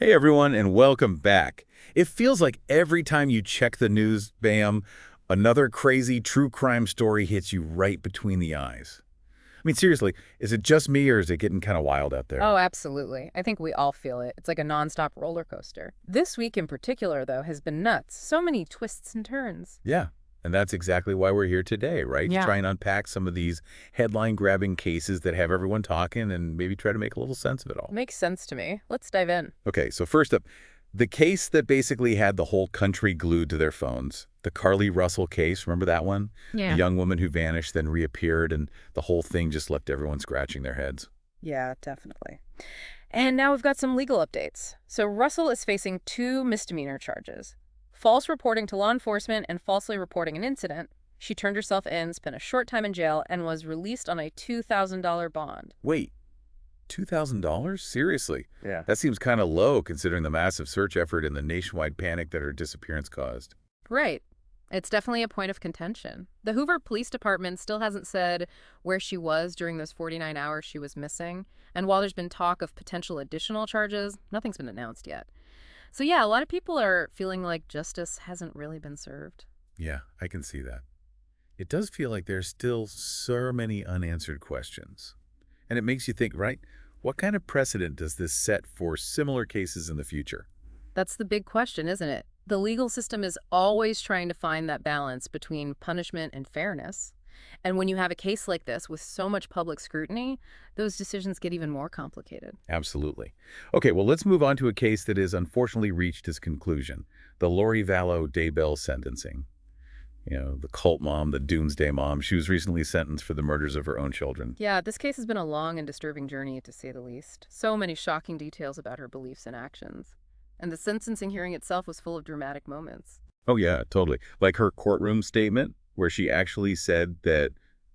Hey everyone, and welcome back. It feels like every time you check the news, bam, another crazy true crime story hits you right between the eyes. I mean, seriously, is it just me or is it getting kind of wild out there? Oh, absolutely. I think we all feel it. It's like a nonstop roller coaster. This week in particular, though, has been nuts. So many twists and turns. Yeah, and that's exactly why we're here today, right? To Yeah. try and unpack some of these headline-grabbing cases that have everyone talking and maybe try to make a little sense of it all. Makes sense to me. Let's dive in. Okay, so first up, the case that basically had the whole country glued to their phones, the Carly Russell case, remember that one? The Yeah. young woman who vanished, then reappeared, and the whole thing just left everyone scratching their heads. Yeah, definitely. And now we've got some legal updates. So Russell is facing two misdemeanor charges. False reporting to law enforcement and falsely reporting an incident. She turned herself in, spent a short time in jail, and was released on a $2,000 bond. Wait, $2,000? Seriously? Yeah. That seems kind of low considering the massive search effort and the nationwide panic that her disappearance caused. Right. It's definitely a point of contention. The Hoover Police Department still hasn't said where she was during those 49 hours she was missing. And while there's been talk of potential additional charges, nothing's been announced yet. So yeah, a lot of people are feeling like justice hasn't really been served. Yeah, I can see that. It does feel like there's still so many unanswered questions. And it makes you think, right? What kind of precedent does this set for similar cases in the future? That's the big question, isn't it? The legal system is always trying to find that balance between punishment and fairness. And when you have a case like this with so much public scrutiny, those decisions get even more complicated. Absolutely. Okay, well, let's move on to a case that has unfortunately reached its conclusion, the Lori Vallow Daybell sentencing. You know, the cult mom, the doomsday mom. She was recently sentenced for the murders of her own children. Yeah, this case has been a long and disturbing journey, to say the least. So many shocking details about her beliefs and actions. And the sentencing hearing itself was full of dramatic moments. Oh, yeah, totally. Like her courtroom statement, where she actually said that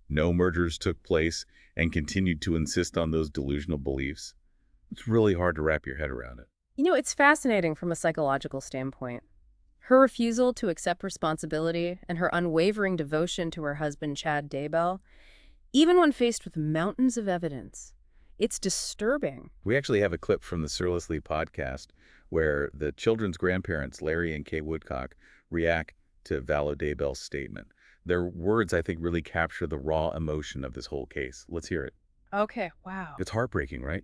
no murders took place and continued to insist on those delusional beliefs. It's really hard to wrap your head around it. You know, it's fascinating from a psychological standpoint. Her refusal to accept responsibility and her unwavering devotion to her husband, Chad Daybell, even when faced with mountains of evidence, it's disturbing. We actually have a clip from the Surlessly podcast where the children's grandparents, Larry and Kay Woodcock, react to Vallow Daybell's statement. Their words, I think, really capture the raw emotion of this whole case. Let's hear it. Okay, wow. It's heartbreaking, right?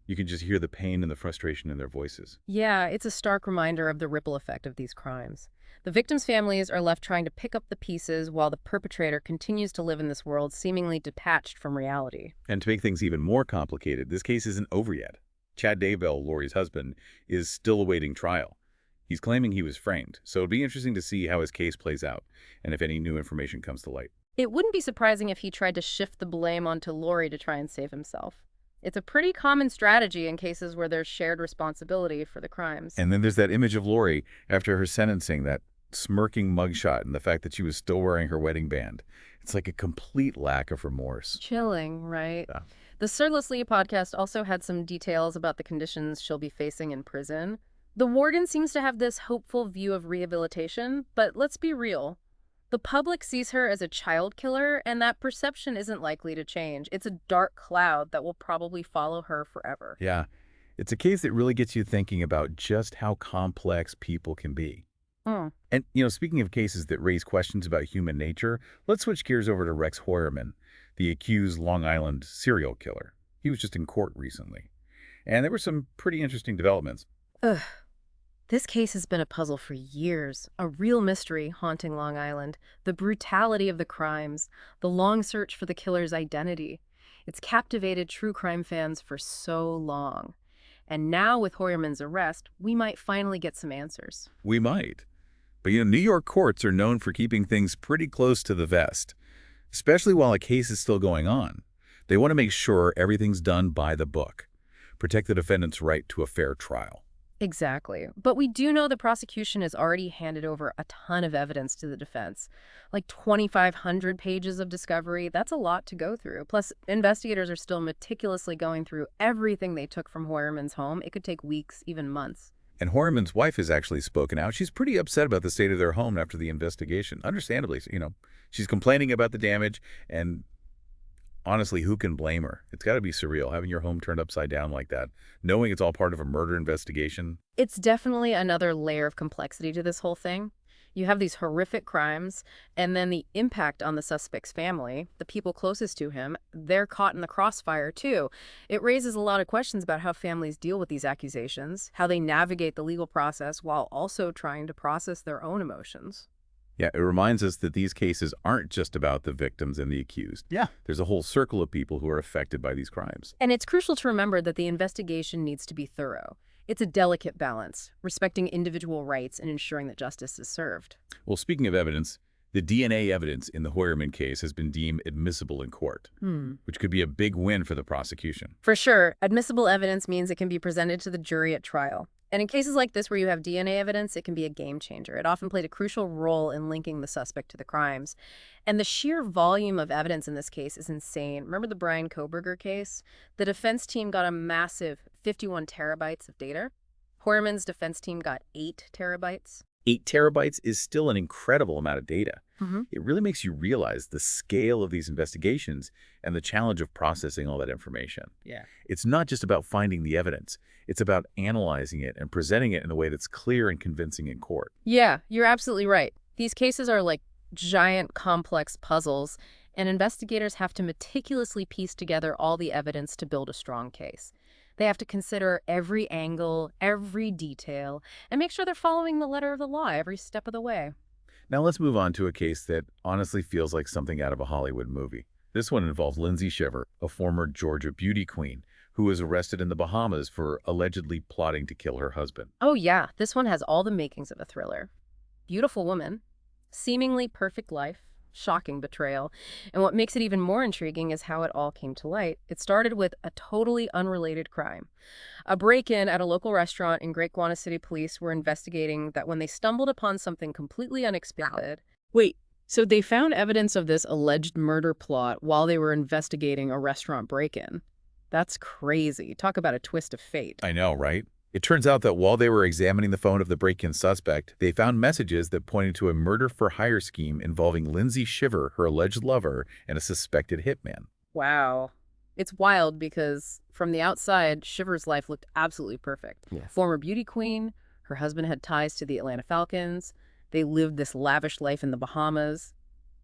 You can just hear the pain and the frustration in their voices. Yeah, it's a stark reminder of the ripple effect of these crimes. The victims' families are left trying to pick up the pieces while the perpetrator continues to live in this world seemingly detached from reality. And to make things even more complicated, this case isn't over yet. Chad Daybell, Lori's husband, is still awaiting trial. He's claiming he was framed, so it'd be interesting to see how his case plays out and if any new information comes to light. It wouldn't be surprising if he tried to shift the blame onto Lori to try and save himself. It's a pretty common strategy in cases where there's shared responsibility for the crimes. And then there's that image of Lori after her sentencing, that smirking mugshot, and the fact that she was still wearing her wedding band. It's like a complete lack of remorse. Chilling, right? Yeah. The Sir Leslie podcast also had some details about the conditions she'll be facing in prison. The warden seems to have this hopeful view of rehabilitation, but let's be real. The public sees her as a child killer, and that perception isn't likely to change. It's a dark cloud that will probably follow her forever. Yeah, it's a case that really gets you thinking about just how complex people can be. Hmm. And, speaking of cases that raise questions about human nature, let's switch gears over to Rex Hoyerman, the accused Long Island serial killer. He was just in court recently. And there were some pretty interesting developments. Ugh. This case has been a puzzle for years, a real mystery haunting Long Island. The brutality of the crimes, the long search for the killer's identity. It's captivated true crime fans for so long. And now with Hoyerman's arrest, we might finally get some answers. We might. But, New York courts are known for keeping things pretty close to the vest, especially while a case is still going on. They want to make sure everything's done by the book, protect the defendant's right to a fair trial. Exactly. But we do know the prosecution has already handed over a ton of evidence to the defense. Like 2,500 pages of discovery. That's a lot to go through. Plus, investigators are still meticulously going through everything they took from Hoyerman's home. It could take weeks, even months. And Hoyerman's wife has actually spoken out. She's pretty upset about the state of their home after the investigation. Understandably, she's complaining about the damage, and honestly, who can blame her? It's got to be surreal, having your home turned upside down like that, knowing it's all part of a murder investigation. It's definitely another layer of complexity to this whole thing. You have these horrific crimes, and then the impact on the suspect's family, the people closest to him, they're caught in the crossfire too. It raises a lot of questions about how families deal with these accusations, how they navigate the legal process while also trying to process their own emotions. Yeah, it reminds us that these cases aren't just about the victims and the accused. Yeah. There's a whole circle of people who are affected by these crimes. And it's crucial to remember that the investigation needs to be thorough. It's a delicate balance, respecting individual rights and ensuring that justice is served. Well, speaking of evidence, the DNA evidence in the Hoyerman case has been deemed admissible in court, which could be a big win for the prosecution. For sure, admissible evidence means it can be presented to the jury at trial. And in cases like this where you have DNA evidence, it can be a game changer. It often played a crucial role in linking the suspect to the crimes. And the sheer volume of evidence in this case is insane. Remember the Brian Koberger case? The defense team got a massive 51 terabytes of data. Hoyerman's defense team got 8 terabytes. 8 terabytes is still an incredible amount of data. Mm-hmm. It really makes you realize the scale of these investigations and the challenge of processing all that information. Yeah. It's not just about finding the evidence. It's about analyzing it and presenting it in a way that's clear and convincing in court. Yeah, you're absolutely right. These cases are like giant, complex puzzles, and investigators have to meticulously piece together all the evidence to build a strong case. They have to consider every angle, every detail, and make sure they're following the letter of the law every step of the way. Now let's move on to a case that honestly feels like something out of a Hollywood movie. This one involves Lindsay Shiver, a former Georgia beauty queen, who was arrested in the Bahamas for allegedly plotting to kill her husband. Oh yeah, this one has all the makings of a thriller. Beautiful woman, seemingly perfect life, shocking betrayal. And what makes it even more intriguing is how it all came to light. It started with a totally unrelated crime. A break-in at a local restaurant in Great Guana City police were investigating that when they stumbled upon something completely unexpected. Wait, so they found evidence of this alleged murder plot while they were investigating a restaurant break-in. That's crazy. Talk about a twist of fate. I know, right? It turns out that while they were examining the phone of the break-in suspect, they found messages that pointed to a murder-for-hire scheme involving Lindsay Shiver, her alleged lover, and a suspected hitman. Wow. It's wild because from the outside, Shiver's life looked absolutely perfect. Yes. Former beauty queen, her husband had ties to the Atlanta Falcons, they lived this lavish life in the Bahamas.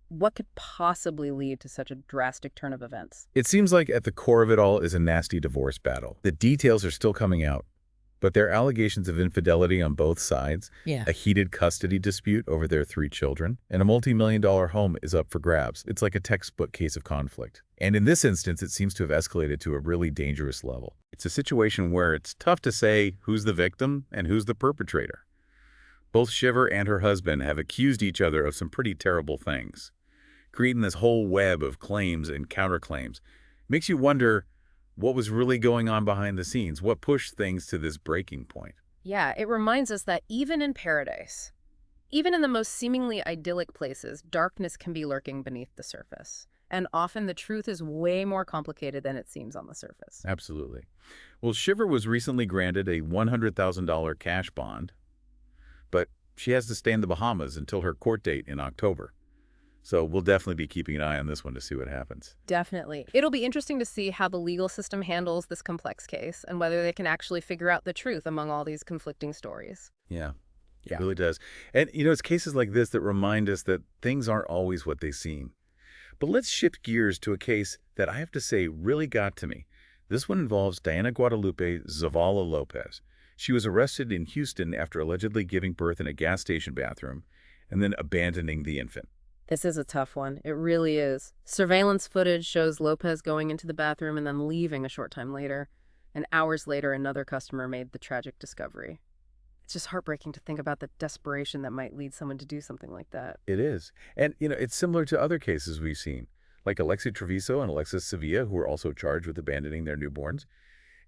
What could possibly lead to such a drastic turn of events? It seems like at the core of it all is a nasty divorce battle. The details are still coming out, but there are allegations of infidelity on both sides, Yeah. a heated custody dispute over their 3 children, and a multi-million-dollar home is up for grabs. It's like a textbook case of conflict. And in this instance, it seems to have escalated to a really dangerous level. It's a situation where it's tough to say who's the victim and who's the perpetrator. Both Shiver and her husband have accused each other of some pretty terrible things, creating this whole web of claims and counterclaims. Makes you wonder what was really going on behind the scenes, what pushed things to this breaking point. Yeah, it reminds us that even in paradise, even in the most seemingly idyllic places, darkness can be lurking beneath the surface. And often the truth is way more complicated than it seems on the surface. Absolutely. Well, Shiver was recently granted a $100,000 cash bond, but she has to stay in the Bahamas until her court date in October. So we'll definitely be keeping an eye on this one to see what happens. Definitely. It'll be interesting to see how the legal system handles this complex case and whether they can actually figure out the truth among all these conflicting stories. Yeah, it Yeah. really does. And, it's cases like this that remind us that things aren't always what they seem. But let's shift gears to a case that I have to say really got to me. This one involves Diana Guadalupe Zavala Lopez. She was arrested in Houston after allegedly giving birth in a gas station bathroom and then abandoning the infant. This is a tough one. It really is. Surveillance footage shows Lopez going into the bathroom and then leaving a short time later. And hours later, another customer made the tragic discovery. It's just heartbreaking to think about the desperation that might lead someone to do something like that. It is. And, it's similar to other cases we've seen, like Alexi Treviso and Alexis Sevilla, who are also charged with abandoning their newborns.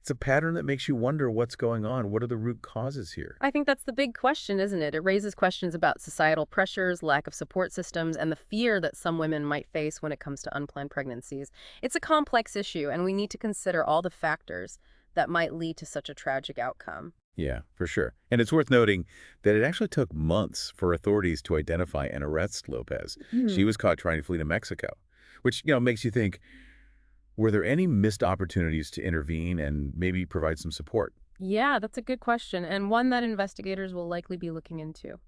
It's a pattern that makes you wonder what's going on. What are the root causes here? I think that's the big question, isn't it? It raises questions about societal pressures, lack of support systems, and the fear that some women might face when it comes to unplanned pregnancies. It's a complex issue, and we need to consider all the factors that might lead to such a tragic outcome. Yeah, for sure. And it's worth noting that it actually took months for authorities to identify and arrest Lopez. She was caught trying to flee to Mexico, which, makes you think, Were there any missed opportunities to intervene and maybe provide some support? Yeah, that's a good question, and one that investigators will likely be looking into.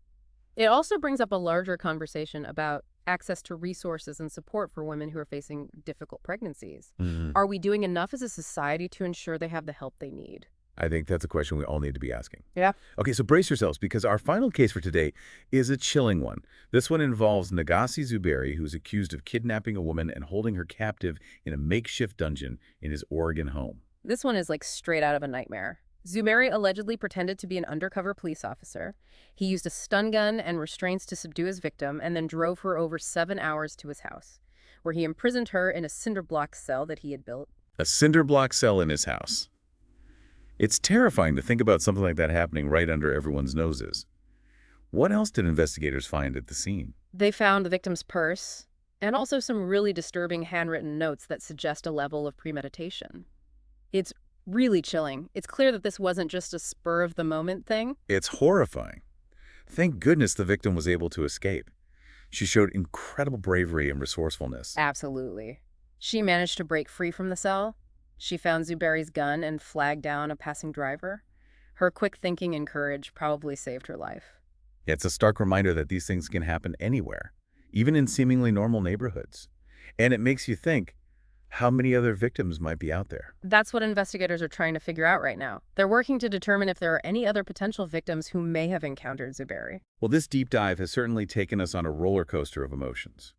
It also brings up a larger conversation about access to resources and support for women who are facing difficult pregnancies. Mhm. Are we doing enough as a society to ensure they have the help they need? I think that's a question we all need to be asking. Yeah. Okay, so brace yourselves because our final case for today is a chilling one. This one involves Nagassi Zuberi, who's accused of kidnapping a woman and holding her captive in a makeshift dungeon in his Oregon home. This one is like straight out of a nightmare. Zumeri allegedly pretended to be an undercover police officer. He used a stun gun and restraints to subdue his victim and then drove her over 7 hours to his house, where he imprisoned her in a cinder block cell that he had built. A cinder block cell in his house. It's terrifying to think about something like that happening right under everyone's noses. What else did investigators find at the scene? They found the victim's purse and also some really disturbing handwritten notes that suggest a level of premeditation. It's really chilling. It's clear that this wasn't just a spur-of-the-moment thing. It's horrifying. Thank goodness the victim was able to escape. She showed incredible bravery and resourcefulness. Absolutely. She managed to break free from the cell. She found Zuberi's gun and flagged down a passing driver. Her quick thinking and courage probably saved her life. It's a stark reminder that these things can happen anywhere, even in seemingly normal neighborhoods. And it makes you think, how many other victims might be out there? That's what investigators are trying to figure out right now. They're working to determine if there are any other potential victims who may have encountered Zuberi. Well, this deep dive has certainly taken us on a roller coaster of emotions.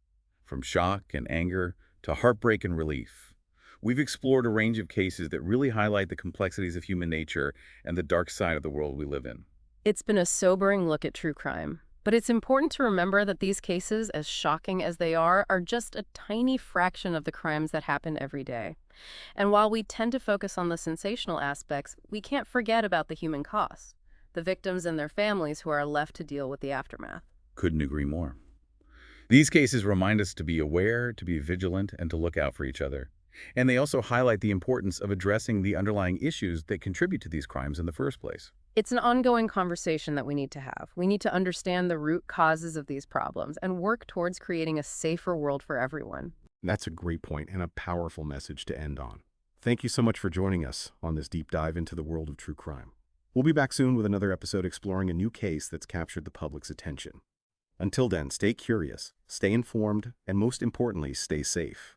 From shock and anger to heartbreak and relief. We've explored a range of cases that really highlight the complexities of human nature and the dark side of the world we live in. It's been a sobering look at true crime. But it's important to remember that these cases, as shocking as they are just a tiny fraction of the crimes that happen every day. And while we tend to focus on the sensational aspects, we can't forget about the human cost, the victims and their families who are left to deal with the aftermath. Couldn't agree more. These cases remind us to be aware, to be vigilant, and to look out for each other. And they also highlight the importance of addressing the underlying issues that contribute to these crimes in the first place. It's an ongoing conversation that we need to have. We need to understand the root causes of these problems and work towards creating a safer world for everyone. That's a great point and a powerful message to end on. Thank you so much for joining us on this deep dive into the world of true crime. We'll be back soon with another episode exploring a new case that's captured the public's attention. Until then, stay curious, stay informed, and most importantly, stay safe.